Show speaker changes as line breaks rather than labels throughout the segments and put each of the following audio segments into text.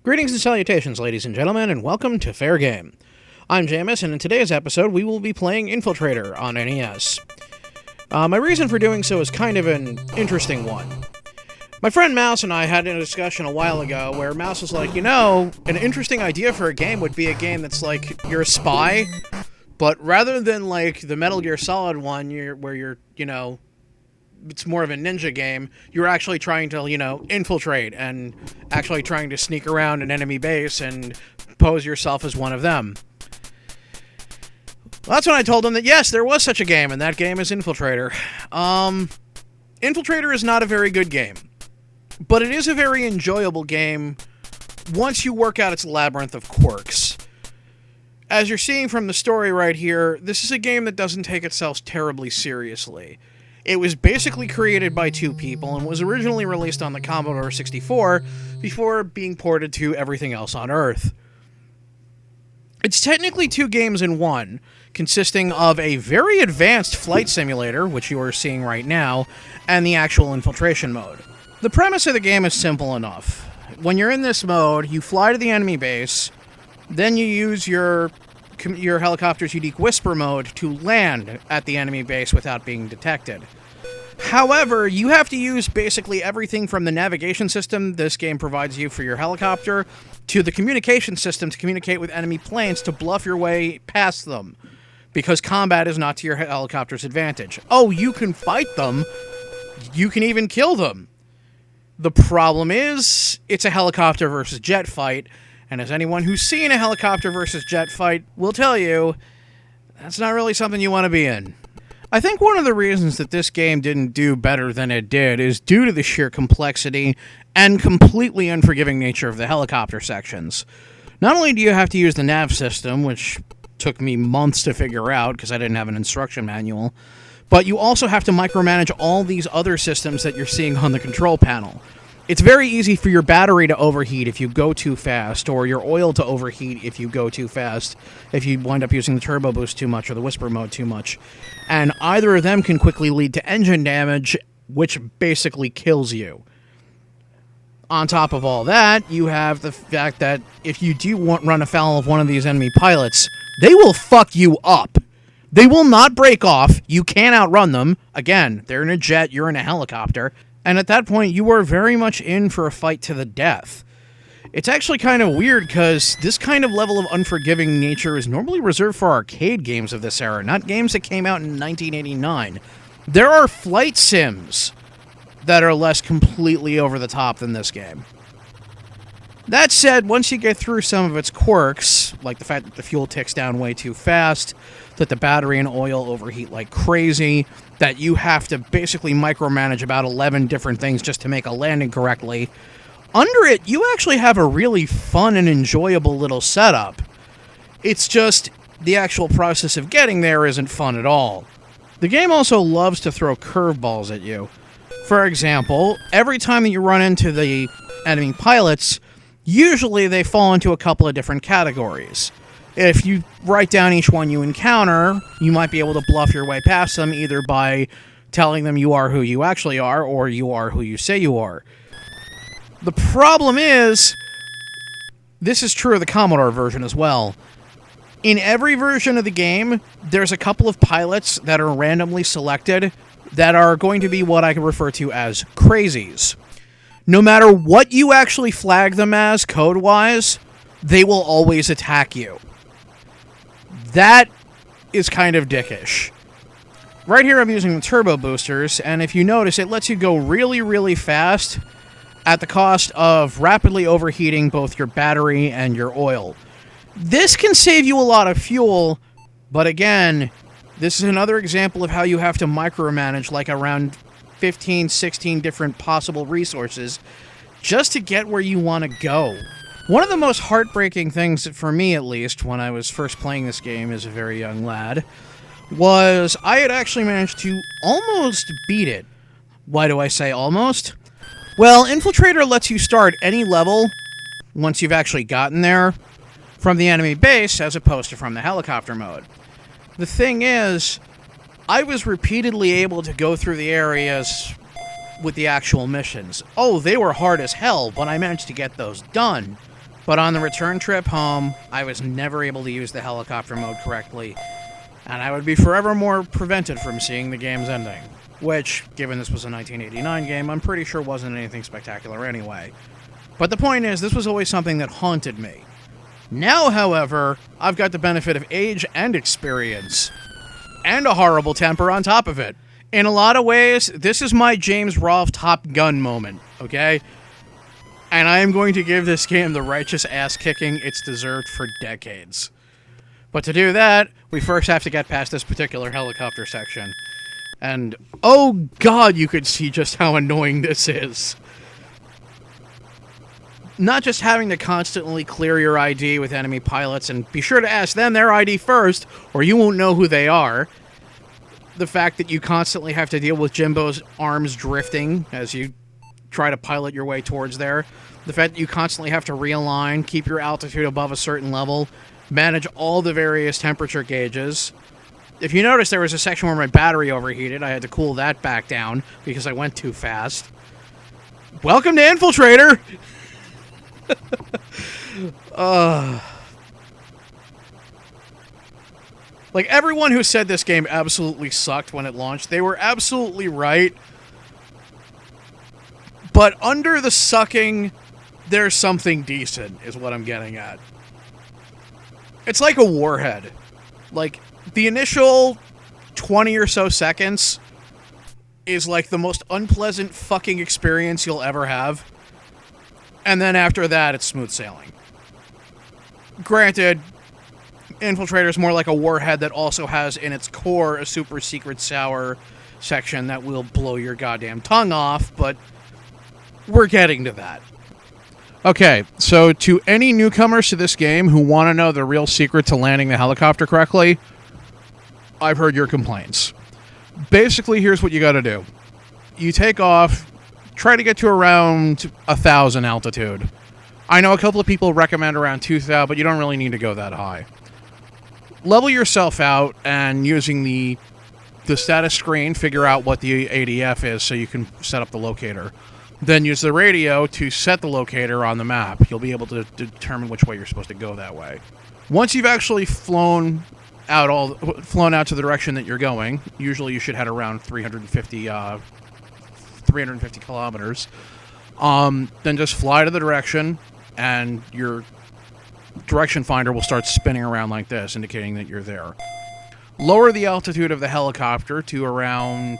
Greetings and salutations, ladies and gentlemen, and welcome to Fair Game. I'm Jaimas, and in today's episode, we will be playing Infiltrator on NES. My reason for doing so is kind of an interesting one. My friend Mouse and I had a discussion a while ago where Mouse was like, an interesting idea for a game would be a game that's like, you're a spy, but rather than like the Metal Gear Solid one, where you're, it's more of a ninja game, you're actually trying to, infiltrate and actually trying to sneak around an enemy base and pose yourself as one of them. Well, that's when I told him that, yes, there was such a game, and that game is Infiltrator. Infiltrator is not a very good game, but it is a very enjoyable game once you work out its labyrinth of quirks. As you're seeing from the story right here, this is a game that doesn't take itself terribly seriously. It was basically created by two people and was originally released on the Commodore 64 before being ported to everything else on Earth. It's technically two games in one, consisting of a very advanced flight simulator, which you are seeing right now, and the actual infiltration mode. The premise of the game is simple enough. When you're in this mode, you fly to the enemy base, then you use your helicopter's unique whisper mode to land at the enemy base without being detected. However, you have to use basically everything from the navigation system this game provides you for your helicopter to the communication system to communicate with enemy planes to bluff your way past them, because combat is not to your helicopter's advantage. Oh, you can fight them. You can even kill them. The problem is, it's a helicopter versus jet fight, and as anyone who's seen a helicopter versus jet fight will tell you, that's not really something you want to be in. I think one of the reasons that this game didn't do better than it did is due to the sheer complexity and completely unforgiving nature of the helicopter sections. Not only do you have to use the nav system, which took me months to figure out because I didn't have an instruction manual, but you also have to micromanage all these other systems that you're seeing on the control panel. It's very easy for your battery to overheat if you go too fast, or your oil to overheat if you go too fast, if you wind up using the turbo boost too much or the whisper mode too much. And either of them can quickly lead to engine damage, which basically kills you. On top of all that, you have the fact that if you do run afoul of one of these enemy pilots, they will fuck you up. They will not break off. You can't outrun them. Again, they're in a jet, you're in a helicopter. And at that point, you are very much in for a fight to the death. It's actually kind of weird, because this kind of level of unforgiving nature is normally reserved for arcade games of this era, not games that came out in 1989. There are flight sims that are less completely over the top than this game. That said, once you get through some of its quirks, like the fact that the fuel ticks down way too fast, that the battery and oil overheat like crazy, that you have to basically micromanage about 11 different things just to make a landing correctly, under it, you actually have a really fun and enjoyable little setup. It's just, the actual process of getting there isn't fun at all. The game also loves to throw curveballs at you. For example, every time that you run into the enemy pilots, usually they fall into a couple of different categories. If you write down each one you encounter, you might be able to bluff your way past them either by telling them you are who you actually are, or you are who you say you are. The problem is, this is true of the Commodore version as well. In every version of the game, there's a couple of pilots that are randomly selected that are going to be what I can refer to as crazies. No matter what you actually flag them as, code-wise, they will always attack you. That is kind of dickish. Right here I'm using the turbo boosters, and if you notice, it lets you go really, really fast at the cost of rapidly overheating both your battery and your oil. This can save you a lot of fuel, but again, this is another example of how you have to micromanage like around 15, 16 different possible resources just to get where you want to go. One of the most heartbreaking things, for me at least, when I was first playing this game as a very young lad, was I had actually managed to almost beat it. Why do I say almost? Well, Infiltrator lets you start any level, once you've actually gotten there, from the enemy base as opposed to from the helicopter mode. The thing is, I was repeatedly able to go through the areas with the actual missions. Oh, they were hard as hell, but I managed to get those done. But on the return trip home, I was never able to use the helicopter mode correctly, and I would be forevermore prevented from seeing the game's ending. Which, given this was a 1989 game, I'm pretty sure wasn't anything spectacular anyway. But the point is, this was always something that haunted me. Now, however, I've got the benefit of age and experience, and a horrible temper on top of it. In a lot of ways, this is my James Rolfe Top Gun moment, okay? And I am going to give this game the righteous ass-kicking it's deserved for decades. But to do that, we first have to get past this particular helicopter section. And, oh god, you could see just how annoying this is. Not just having to constantly clear your ID with enemy pilots, and be sure to ask them their ID first, or you won't know who they are. The fact that you constantly have to deal with Jimbo's arms drifting as you try to pilot your way towards there. The fact that you constantly have to realign, keep your altitude above a certain level, manage all the various temperature gauges. If you notice, there was a section where my battery overheated. I had to cool that back down because I went too fast. Welcome to Infiltrator! Like, everyone who said this game absolutely sucked when it launched, they were absolutely right. But under the sucking, there's something decent, is what I'm getting at. It's like a warhead. Like, the initial 20 or so seconds is like the most unpleasant fucking experience you'll ever have. And then after that, it's smooth sailing. Granted, Infiltrator is more like a warhead that also has in its core a super secret sour section that will blow your goddamn tongue off, but we're getting to that. Okay, so to any newcomers to this game who want to know the real secret to landing the helicopter correctly, I've heard your complaints. Basically, here's what you gotta do. You take off, try to get to around 1,000 altitude. I know a couple of people recommend around 2,000, but you don't really need to go that high. Level yourself out, and using the status screen, figure out what the ADF is so you can set up the locator. Then use the radio to set the locator on the map. You'll be able to determine which way you're supposed to go that way. Once you've actually flown out to the direction that you're going, usually you should head around 350 kilometers. Then just fly to the direction, and your direction finder will start spinning around like this, indicating that you're there. Lower the altitude of the helicopter to around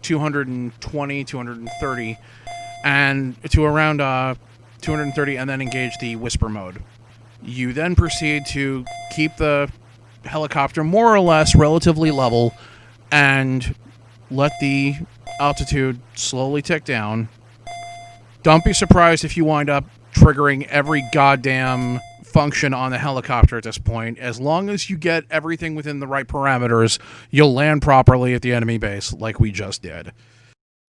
220, 230, and to around 230, and then engage the whisper mode. You then proceed to keep the helicopter more or less relatively level and let the altitude slowly tick down. Don't be surprised if you wind up triggering every goddamn function on the helicopter at this point. As long as you get everything within the right parameters, you'll land properly at the enemy base like we just did.